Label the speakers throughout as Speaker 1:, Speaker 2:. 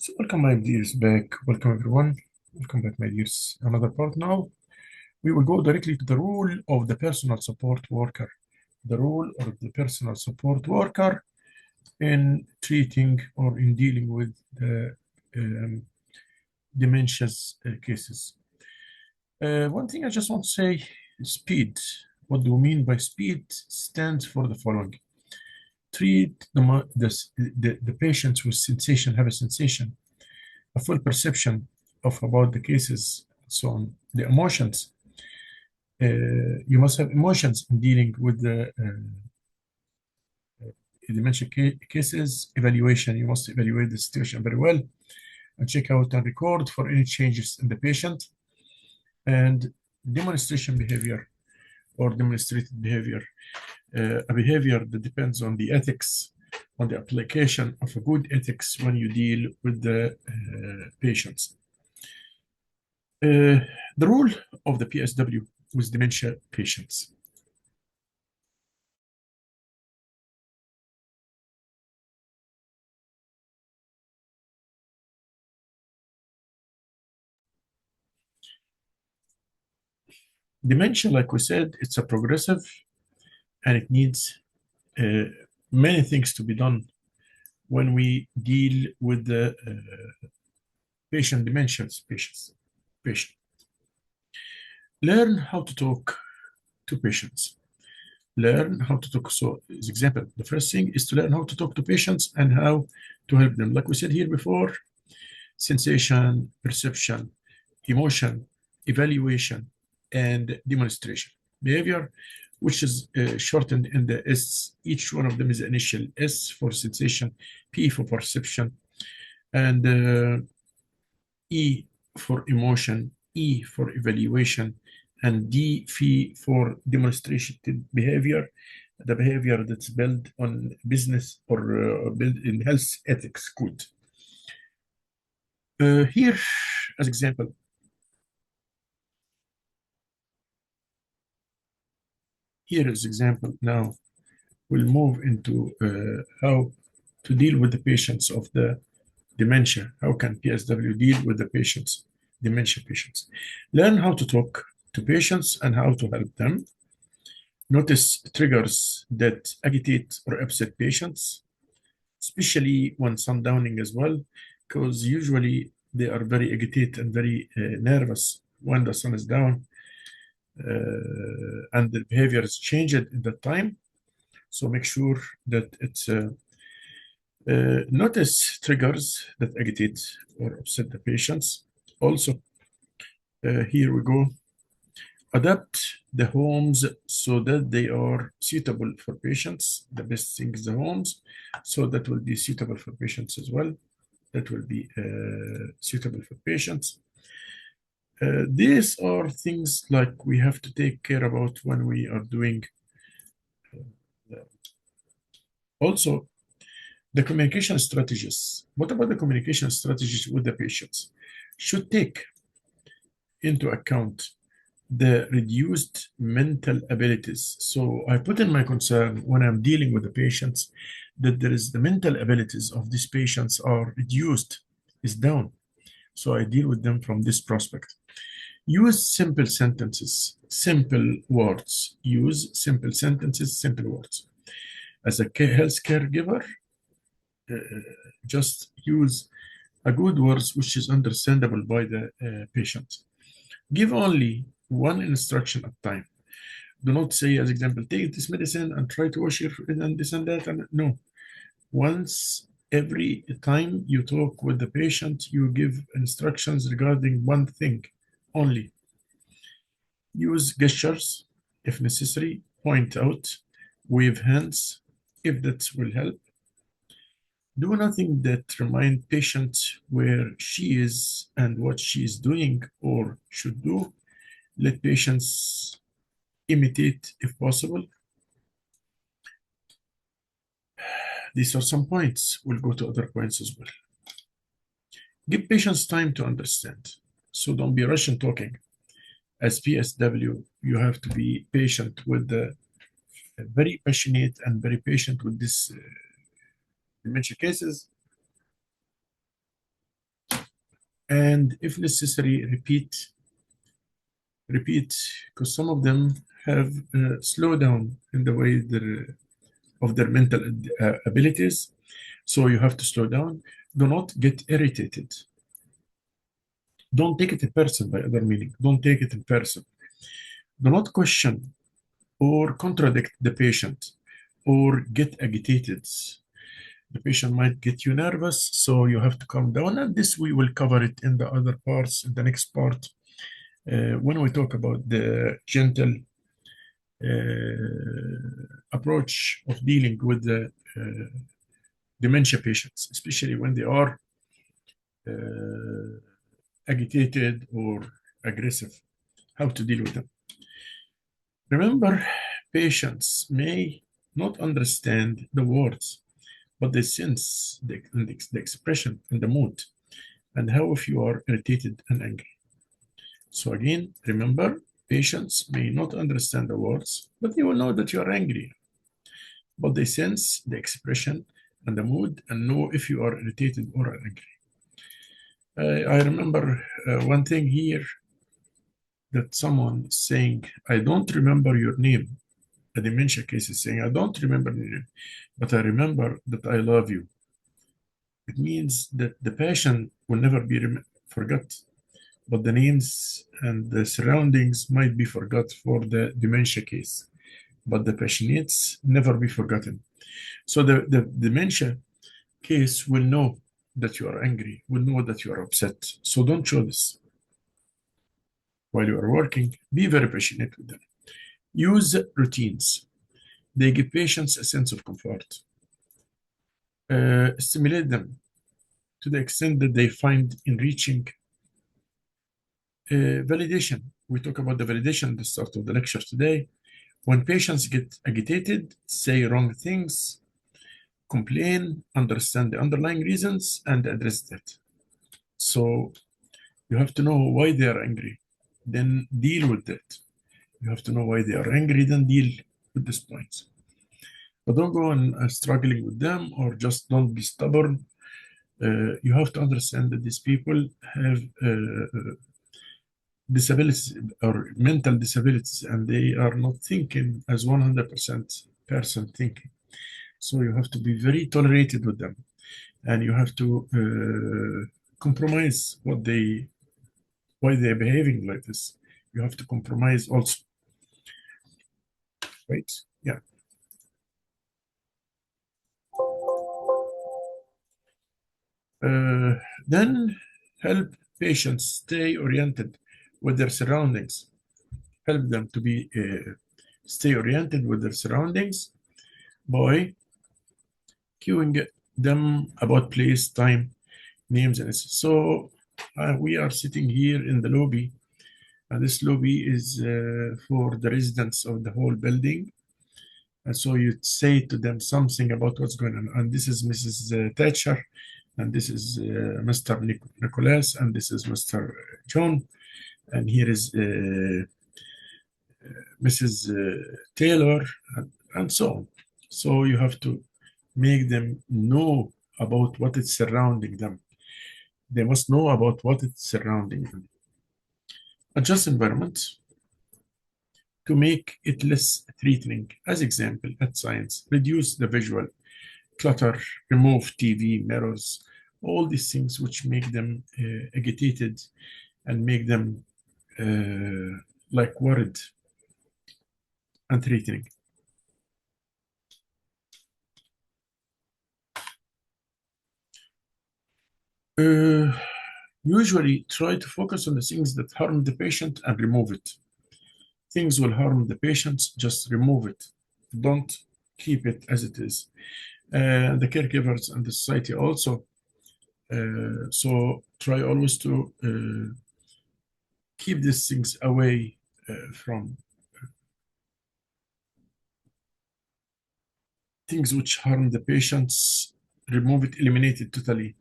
Speaker 1: So welcome my dears back. Welcome everyone. Welcome back my dears. Another part now. We will go directly to the role of the personal support worker. The role of the personal support worker in treating or in dealing with the dementia cases. One thing I just want to say, speed. What do we mean by speed? Stands for the following. Treat the patients with sensation, have a sensation, a full perception of about the cases, so on. The emotions. You must have emotions in dealing with the dementia cases. Evaluation. You must evaluate the situation very well and check out and record for any changes in the patient. And demonstration behavior or demonstrated behavior. A behavior that depends on the ethics, on the application of a good ethics when you deal with the patients. The role of the PSW with dementia patients. Dementia, like we said, it's a progressive and it needs many things to be done when we deal with the patient dementia patient. Learn how to talk to patients. Learn how to talk. So, as example, the first thing is to learn how to talk to patients and how to help them. Like we said here before, sensation, perception, emotion, evaluation, and demonstration. Behavior, which is shortened in the S. Each one of them is the initial S for sensation, P for perception, and E for emotion, E for evaluation, and D for demonstrated behavior, the behavior that's built on business or built in health ethics code. Here, as example, here is example. Now we'll move into how to deal with the patients of the dementia. How can PSW deal with the patients, dementia patients? Learn how to talk to patients and how to help them. Notice triggers that agitate or upset patients, especially when sundowning as well, because usually they are very agitated and very nervous when the sun is down, and the behavior is changed in that time. So make sure that it's notice triggers that agitate or upset the patients. Also, here we go. Adapt the homes so that they are suitable for patients. The best thing is the homes, so that will be suitable for patients as well. That will be suitable for patients. These are things like we have to take care about when we are doing. Also, the communication strategies. What about the communication strategies with the patients? Should take into account the reduced mental abilities. So I put in my concern when I'm dealing with the patients that there is the mental abilities of these patients are reduced, is down. So I deal with them from this prospect. Use simple sentences, simple words. Use simple sentences, simple words. As a health caregiver, just use a good words which is understandable by the patient. Give only one instruction at a time. Do not say, as example, take this medicine and try to wash your and this and that. And no, once every time you talk with the patient, you give instructions regarding one thing only. Use gestures if necessary. Point out. Wave hands if that will help. Do nothing that remind patient where she is and what she is doing or should do. Let patients imitate if possible. These are some points. We'll go to other points as well. Give patients time to understand. So don't be rushing talking. As PSW, you have to be patient with the very passionate and very patient with this dementia cases. and if necessary, repeat, because some of them have slowdown in the way of their mental abilities. So you have to slow down. Do not get irritated. Don't take it in person, by other meaning. Don't take it in person. Do not question or contradict the patient or get agitated. The patient might get you nervous, so you have to calm down. And this we will cover it in the other parts, in the next part, when we talk about the gentle approach of dealing with the dementia patients, especially when they are agitated or aggressive, how to deal with them. Remember, patients may not understand the words, but they sense the expression and the mood, and how if you are irritated and angry. So again, remember, patients may not understand the words, but they will know that you are angry. But they sense the expression and the mood and know if you are irritated or angry. I remember one thing here that someone saying, I don't remember your name. A dementia case is saying, I don't remember your name, but I remember that I love you. It means that the passion will never be forgot, but the names and the surroundings might be forgot for the dementia case, but the passionates never be forgotten. So the dementia case will know that you are angry, will know that you are upset. So don't show this. While you are working, be very passionate with them. Use routines. They give patients a sense of comfort. Stimulate them to the extent that they find enriching. Validation. We talk about the validation at the start of the lecture today. When patients get agitated, say wrong things, complain, understand the underlying reasons, and address that. So you have to know why they are angry, then deal with that. You have to know why they are angry, then deal with this point. But don't go on struggling with them, or just don't be stubborn. You have to understand that these people have disabilities or mental disabilities, and they are not thinking as 100% person thinking. So you have to be very tolerated with them, and you have to compromise why they're behaving like this. You have to compromise also, right? Yeah. Then help patients stay oriented with their surroundings. Help them to be stay oriented with their surroundings by cueing them about place, time, names, and so we are sitting here in the lobby, and this lobby is for the residents of the whole building. And so you say to them something about what's going on. And this is Mrs. Thatcher, and this is Mr. Nicholas, and this is Mr. John, and here is Mrs. Taylor, and so on. So you have to make them know about what is surrounding them. They must know about what is surrounding them. Adjust environment to make it less threatening. As example, at science, reduce the visual clutter, remove TV, mirrors, all these things which make them agitated and make them like worried and threatening. Usually try to focus on the things that harm the patient and remove it. Things will harm the patient, just remove it. Don't keep it as it is. The caregivers and the society also. So try always to keep these things away from things which harm the patients. Remove it, eliminate it totally,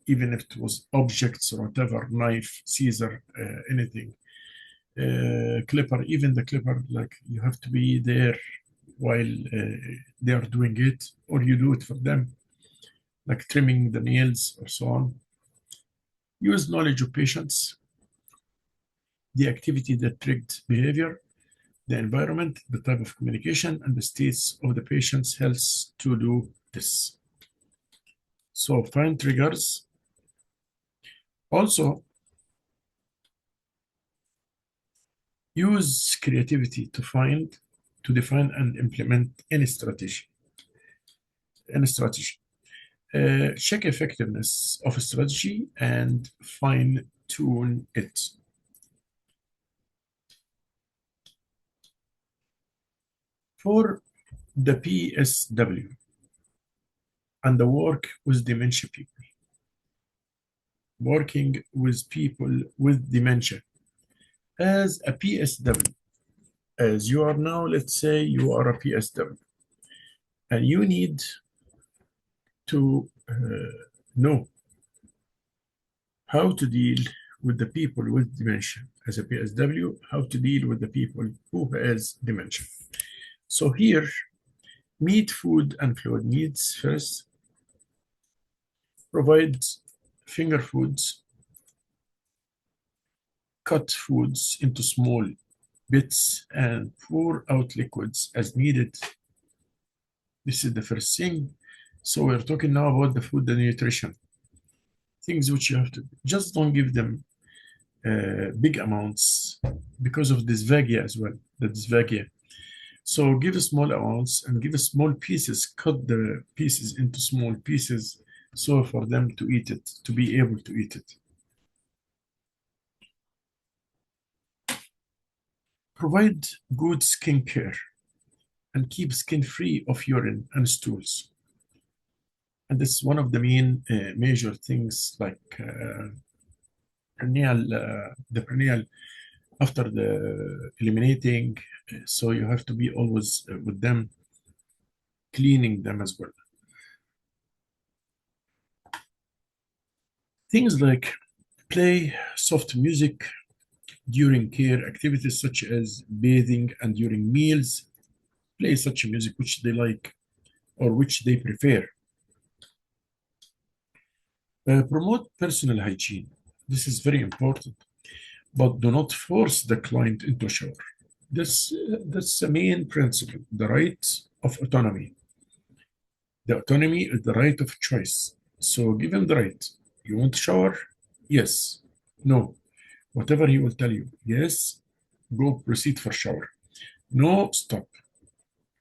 Speaker 1: even if it was objects or whatever, knife, scissor, anything. Clipper, even the clipper, like you have to be there while they are doing it, or you do it for them, like trimming the nails or so on. Use knowledge of patients, the activity that triggered behavior, the environment, the type of communication, and the states of the patient's health to do this. So find triggers. Also, use creativity to define and implement any strategy. Check effectiveness of a strategy and fine tune it. For the PSW and the work with dementia people, working with people with dementia as a PSW, as you are now, let's say you are a PSW, and you need to know how to deal with the people with dementia as a PSW, how to deal with the people who has dementia. So here, meet food and fluid needs first, provide finger foods, cut foods into small bits and pour out liquids as needed. This is the first thing. So we're talking now about the food and nutrition. Things which you have to, just don't give them big amounts because of dysphagia as well, the dysphagia. So give small amounts and give small pieces, cut the pieces into small pieces so for them to eat it, to be able to eat it. Provide good skin care and keep skin free of urine and stools. And this is one of the main major things like the perineal after the eliminating. So you have to be always with them, cleaning them as well. Things like play soft music during care activities such as bathing and during meals. Play such music which they like or which they prefer. Promote personal hygiene. This is very important, but do not force the client into a shower. That's the main principle, the right of autonomy. The autonomy is the right of choice. So give him the right. You want to shower? Yes. No. Whatever he will tell you. Yes. Go proceed for shower. No. Stop.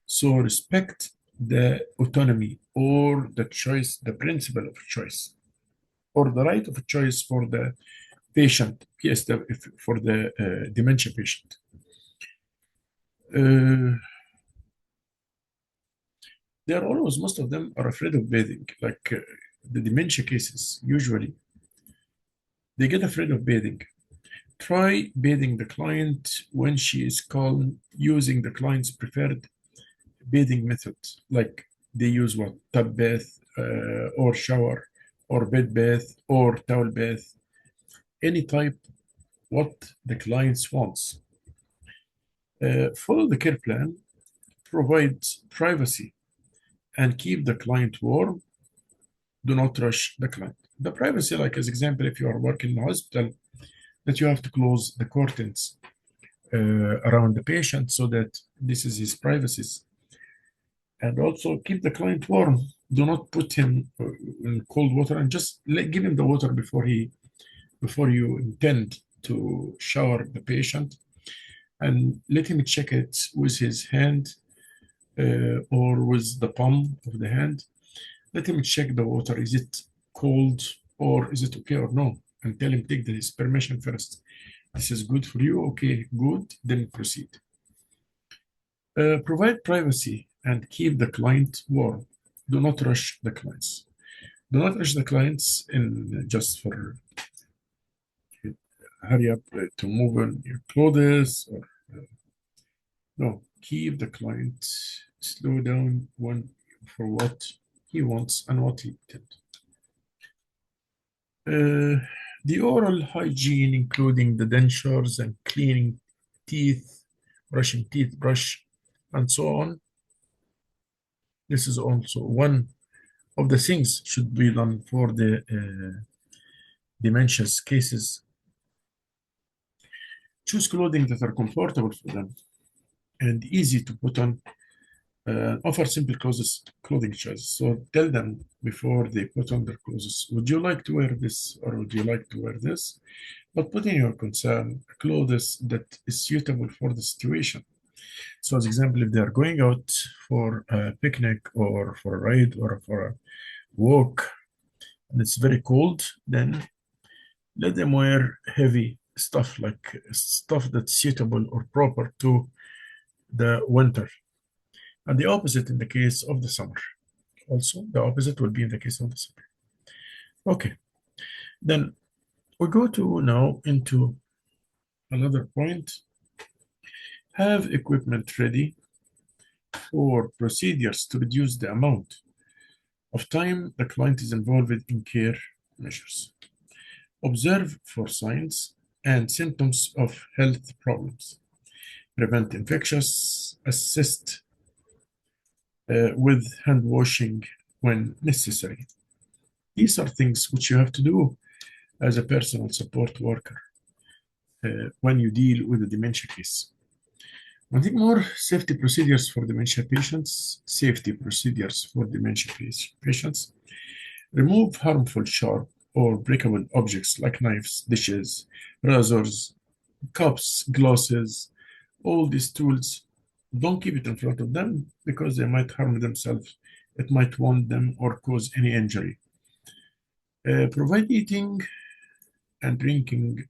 Speaker 1: So respect the autonomy or the choice, the principle of choice, or the right of choice for the patient, for the dementia patient. They are always, most of them are afraid of bathing, like the dementia cases, usually. They get afraid of bathing. Try bathing the client when she is calm, using the client's preferred bathing method, like they use what? Tub bath or shower or bed bath or towel bath, any type, what the client wants. Follow the care plan, provide privacy, and keep the client warm. Do not rush the client. The privacy, like as example, if you are working in a hospital, that you have to close the curtains around the patient so that this is his privacy. And also keep the client warm. Do not put him in cold water and just give him the water before you intend to shower the patient, and let him check it with his hand or with the palm of the hand. Let him check the water. Is it cold or is it okay or no? And tell him take his permission first. This is good for you. Okay, good. Then proceed. Provide privacy and keep the client warm. Do not rush the clients. Do not rush the clients in just for hurry up to move on your clothes or no. Keep the client slow down for what he wants and what he did. The oral hygiene, including the dentures and cleaning teeth, brushing teeth, brush, and so on. This is also one of the things should be done for the dementia cases, choose clothing that are comfortable for them and easy to put on. Offer simple clothing choices. So tell them before they put on their clothes, would you like to wear this or would you like to wear this? But put in your concern clothes that is suitable for the situation. So as example, if they are going out for a picnic or for a ride or for a walk and it's very cold, then let them wear heavy stuff, like stuff that's suitable or proper to the winter. And the opposite in the case of the summer. Also, the opposite will be in the case of the summer. Okay, then we go to now into another point. Have equipment ready for procedures to reduce the amount of time the client is involved in care measures. Observe for signs and symptoms of health problems. Prevent infectious, assist with hand washing when necessary. These are things which you have to do as a personal support worker when you deal with a dementia case. One thing more, safety procedures for dementia patients. Safety procedures for dementia patients. Remove harmful, sharp, or breakable objects like knives, dishes, razors, cups, glasses, all these tools. Don't keep it in front of them because they might harm themselves. It might wound them or cause any injury. Provide eating and drinking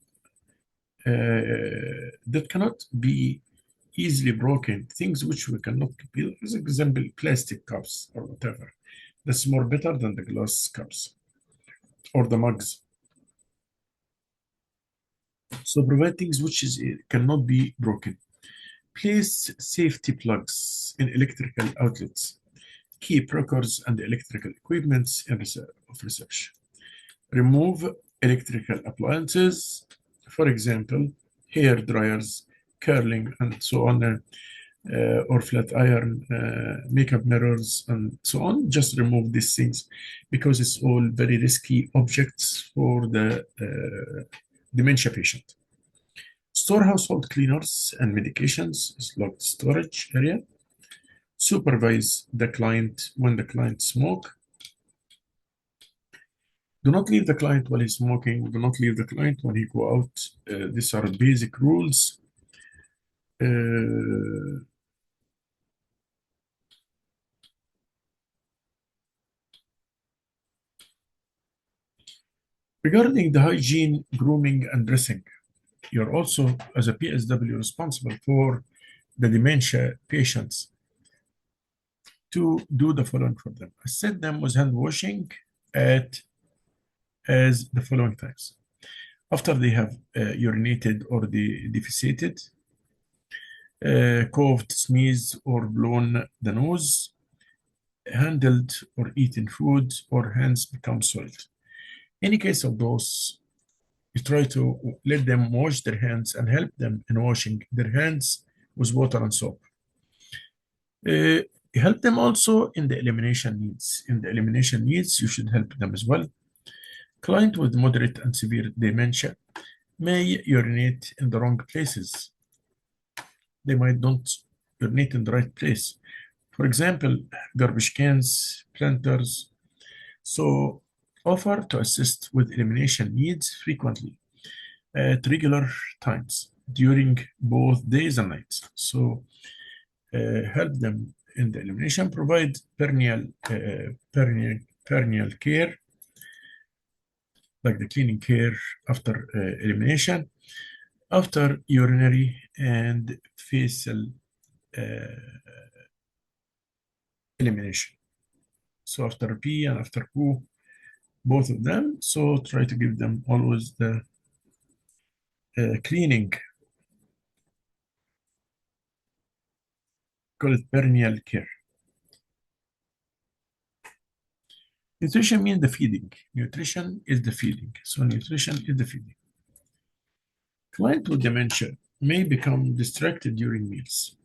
Speaker 1: that cannot be easily broken, things which we cannot be, as example, plastic cups or whatever. That's more better than the glass cups or the mugs. So provide things which cannot be broken. Place safety plugs in electrical outlets. Keep records and electrical equipments in research. Remove electrical appliances, for example, hair dryers, curling, and so on, or flat iron, makeup mirrors, and so on. Just remove these things because it's all very risky objects for the dementia patient. Store household cleaners and medications, is locked storage area. Supervise the client when the client smoke. Do not leave the client while he's smoking. Do not leave the client when he go out. These are basic rules. Regarding the hygiene, grooming, and dressing, you're also, as a PSW, responsible for the dementia patients to do the following for them. Assist them with hand washing as the following times. After they have urinated or defecated, coughed, sneezed, or blown the nose, handled or eaten food, or hands become soiled. Any case of those, you try to let them wash their hands and help them in washing their hands with water and soap. Help them also in the elimination needs. In the elimination needs, you should help them as well. Client with moderate and severe dementia may urinate in the wrong places. They might not urinate in the right place. For example, garbage cans, planters. So offer to assist with elimination needs frequently at regular times during both days and nights. So help them in the elimination, provide perineal care, like the cleaning care after elimination, after urinary and fecal elimination. So after pee and after poo, both of them. So try to give them always the cleaning. Call it perineal care. Nutrition means the feeding. Nutrition is the feeding. So nutrition is the feeding. Client with dementia may become distracted during meals,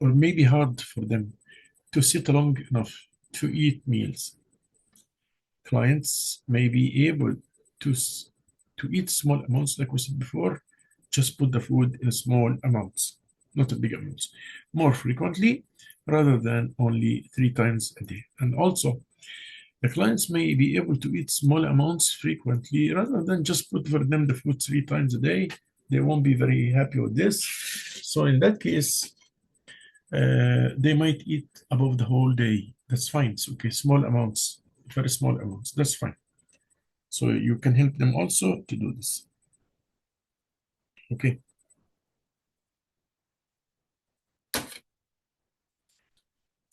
Speaker 1: or may be hard for them to sit long enough to eat meals. Clients may be able to eat small amounts, like we said before. Just put the food in small amounts, not a big amounts, more frequently rather than only 3 times a day. And also, the clients may be able to eat small amounts frequently rather than just put for them the food 3 times a day. They won't be very happy with this. So in that case, they might eat above the whole day. That's fine. It's okay. Small amounts, very small amounts. That's fine. So you can help them also to do this. Okay.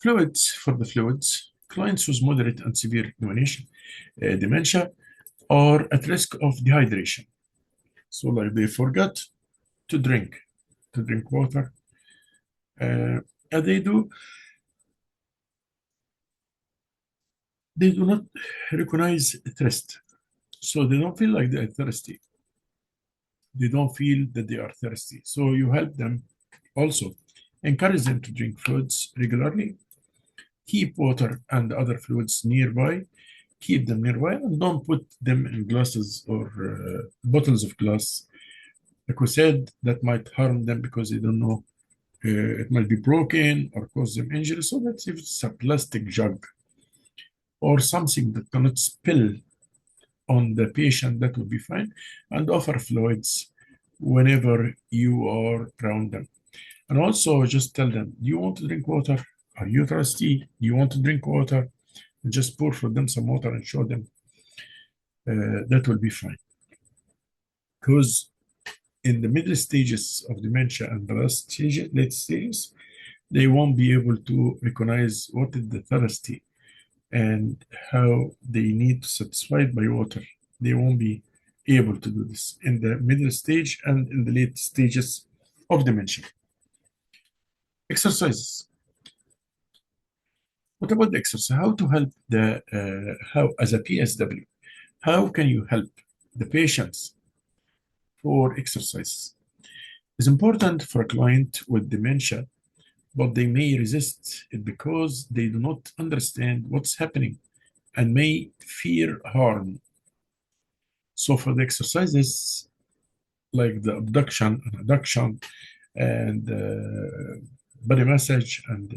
Speaker 1: Fluids, for the fluids, clients with moderate and severe dementia are at risk of dehydration. So like they forgot to drink water. And they do not recognize thirst. So they don't feel like they're thirsty. They don't feel that they are thirsty. So you help them also. Encourage them to drink fluids regularly. Keep water and other fluids nearby. Keep them nearby and don't put them in glasses or bottles of glass. Like we said, that might harm them because they don't know. It might be broken or cause them injury. So that's if it's a plastic jug or something that cannot spill on the patient, that would be fine. And offer fluids whenever you are around them. And also just tell them, do you want to drink water? Are you thirsty? Do you want to drink water? And just pour for them some water and show them. That will be fine. Because in the middle stages of dementia and the late stages, they won't be able to recognize what is the thirsty and how they need to satisfy it by water. They won't be able to do this in the middle stage and in the late stages of dementia. Exercises. What about the exercise? How to help how as a PSW, how can you help the patients for exercise? It's important for a client with dementia, but they may resist it because they do not understand what's happening and may fear harm. So for the exercises like the abduction and adduction and body massage and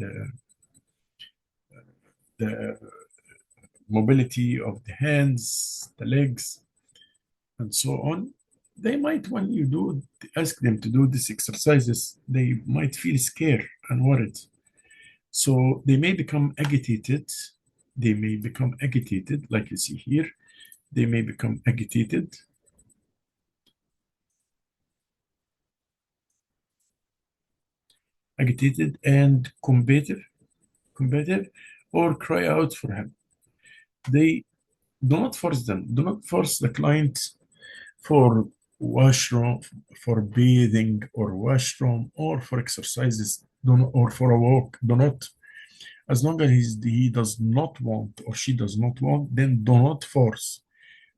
Speaker 1: the mobility of the hands, the legs, and so on, they might, when you ask them to do these exercises, they might feel scared and worried. So they may become agitated. They may become agitated, like you see here. They may become agitated. Agitated and combative, or cry out for help. They do not force them. Do not force the client for washroom, for bathing or washroom, or for exercises, or for a walk. Do not. As long as he does not want or she does not want, then do not force.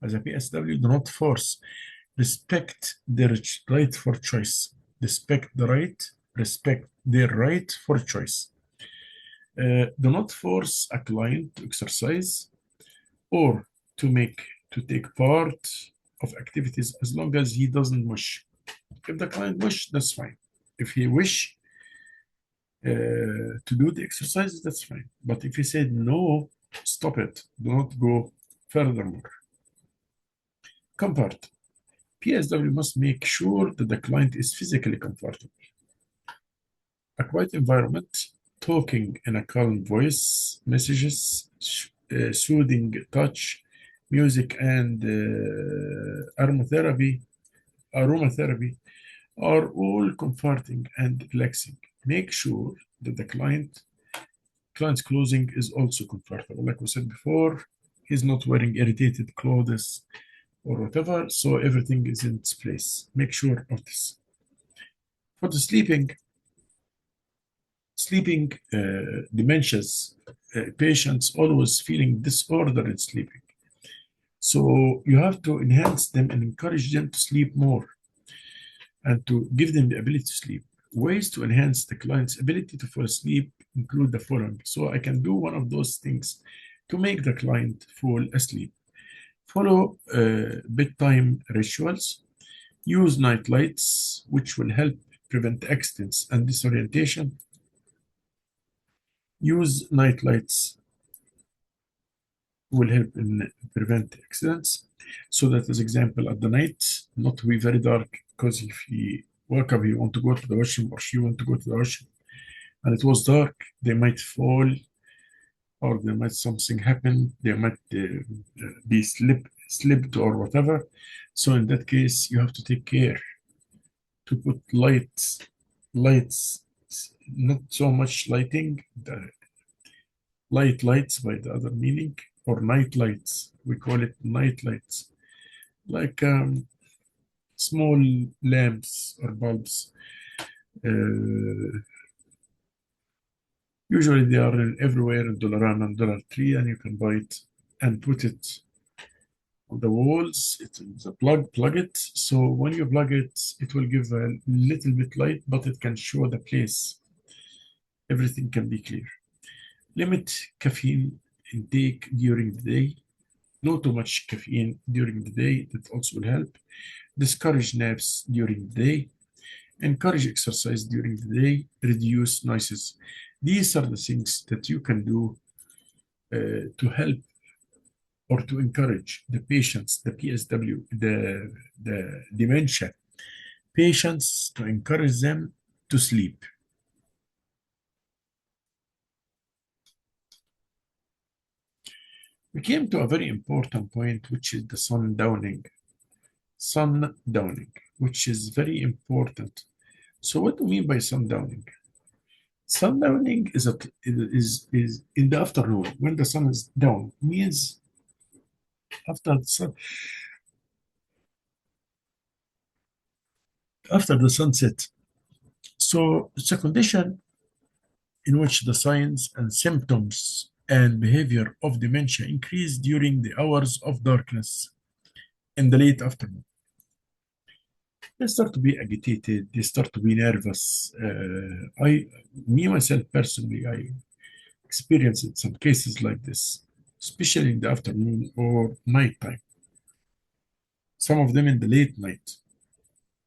Speaker 1: As a PSW, do not force. Respect their right for choice. Respect their right for choice. Do not force a client to exercise or to take part of activities as long as he doesn't wish. If the client wish, that's fine. If he wish to do the exercises, that's fine. But if he said no, stop it. Do not go furthermore. Comfort. PSW must make sure that the client is physically comfortable. A quiet environment, talking in a calm voice, messages, soothing touch, music, and aromatherapy are all comforting and relaxing. Make sure that the client's clothing is also comfortable. Like we said before, he's not wearing irritated clothes or whatever, so everything is in its place. Make sure of this. For the sleeping dementias, patients always feeling disorder in sleeping. So you have to enhance them and encourage them to sleep more and to give them the ability to sleep. Ways to enhance the client's ability to fall asleep include the following. So I can do one of those things to make the client fall asleep. Follow bedtime rituals. Use night lights, which will help prevent accidents and disorientation. Use night lights will help in prevent accidents. So that, as example, at the night, not to be very dark, because if he woke up, he want to go to the washroom or she want to go to the washroom, and it was dark, they might fall, or there might something happen. They might be slipped or whatever. So in that case, you have to take care to put lights, not so much lighting, the lights by the other meaning, or night lights. We call it night lights, like small lamps or bulbs. Usually they are everywhere in Dollarama and Dollar Tree, and you can buy it and put it on the walls. It's a plug it. So when you plug it, it will give a little bit light, but it can show the place. Everything can be clear. Limit caffeine intake during the day. No too much caffeine during the day. That also will help. Discourage naps during the day. Encourage exercise during the day. Reduce noises. These are the things that you can do to help or to encourage the patients, the PSW, the dementia patients, to encourage them to sleep. We came to a very important point, which is the sundowning. Sundowning, which is very important. So what do we mean by sundowning? Sundowning is in the afternoon when the sun is down. Means after the sunset. So it's a condition in which the signs and symptoms and behavior of dementia increase during the hours of darkness in the late afternoon. They start to be agitated, they start to be nervous. Me myself personally, I experienced some cases like this, especially in the afternoon or nighttime. Some of them in the late night,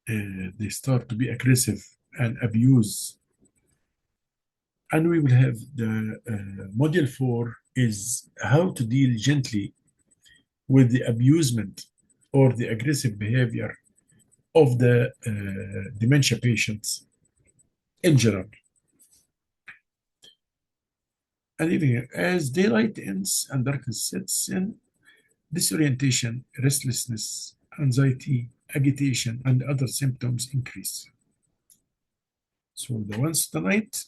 Speaker 1: they start to be aggressive and abuse. And we will have the module 4 is how to deal gently with the abusement or the aggressive behavior of the dementia patients in general. And even as daylight ends and darkness sets in, disorientation, restlessness, anxiety, agitation, and other symptoms increase. So once the night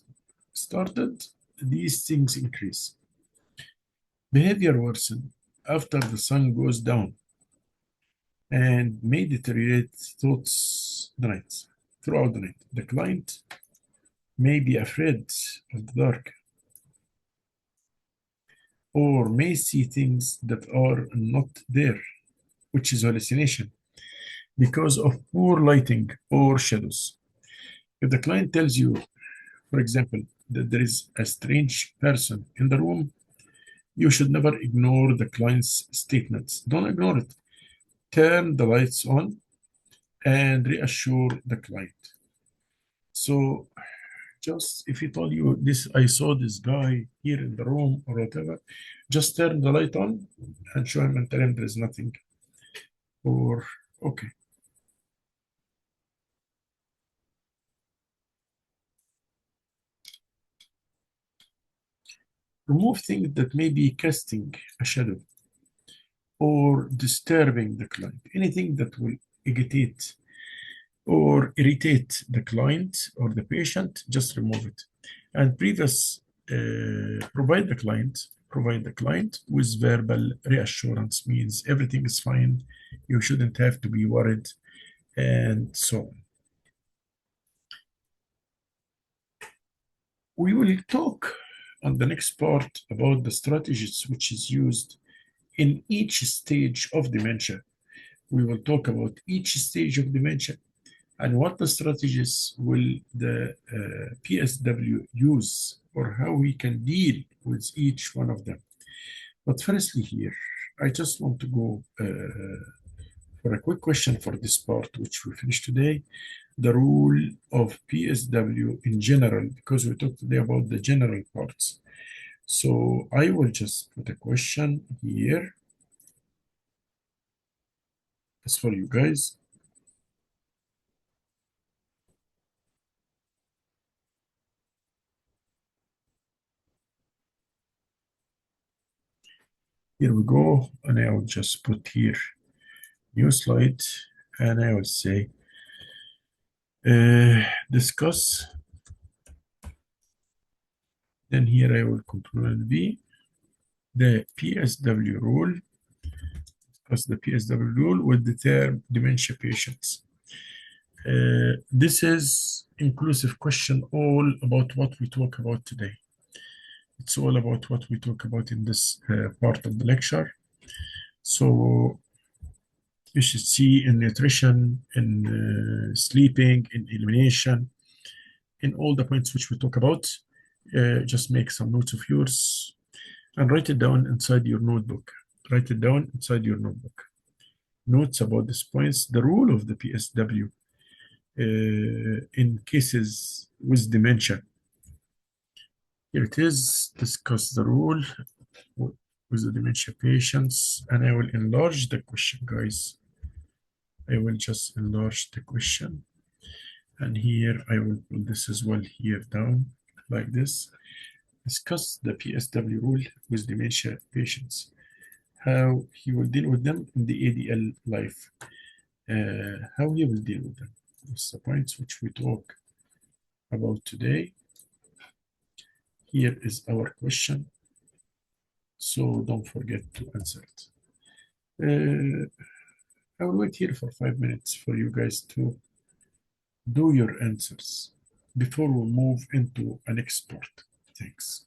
Speaker 1: started, these things increase. Behavior worsen after the sun goes down and may deteriorate throughout the night. The client may be afraid of the dark or may see things that are not there, which is hallucination, because of poor lighting or shadows. If the client tells you, for example, that there is a strange person in the room, you should never ignore the client's statements. Don't ignore it. Turn the lights on and reassure the client. So just if he told you this, I saw this guy here in the room or whatever, just turn the light on and show him and tell him there is nothing. Or, okay. Remove things that may be casting a shadow or disturbing the client. Anything that will agitate or irritate the client or the patient, just remove it. And provide the client with verbal reassurance, means everything is fine, you shouldn't have to be worried, and so on. We will talk on the next part about the strategies which is used in each stage of dementia. We will talk about each stage of dementia and what the strategies will the PSW use or how we can deal with each one of them. But firstly here, I just want to go for a quick question for this part, which we finished today. The rule of PSW in general, because we talked today about the general parts. So I will just put a question here. It's for you guys. Here we go. And I will just put here new slide. And I will say, discuss. Then here I will control V. The PSW rule. Discuss the PSW rule with the term dementia patients. This is inclusive question all about what we talk about today. It's all about what we talk about in this part of the lecture. So you should see in nutrition, in sleeping, in elimination, in all the points which we talk about. Just make some notes of yours and write it down inside your notebook. Write it down inside your notebook. Notes about these points, the rule of the PSW in cases with dementia. Here it is, discuss the rule with the dementia patients, and I will enlarge the question, guys. I will just enlarge the question, and here I will put this as well here down, like this. Discuss the PSW rule with dementia patients, how he will deal with them in the ADL life, how he will deal with them. That's the points which we talk about today. Here is our question, so don't forget to answer it. I will wait here for 5 minutes for you guys to do your answers before we move into an next part. Thanks.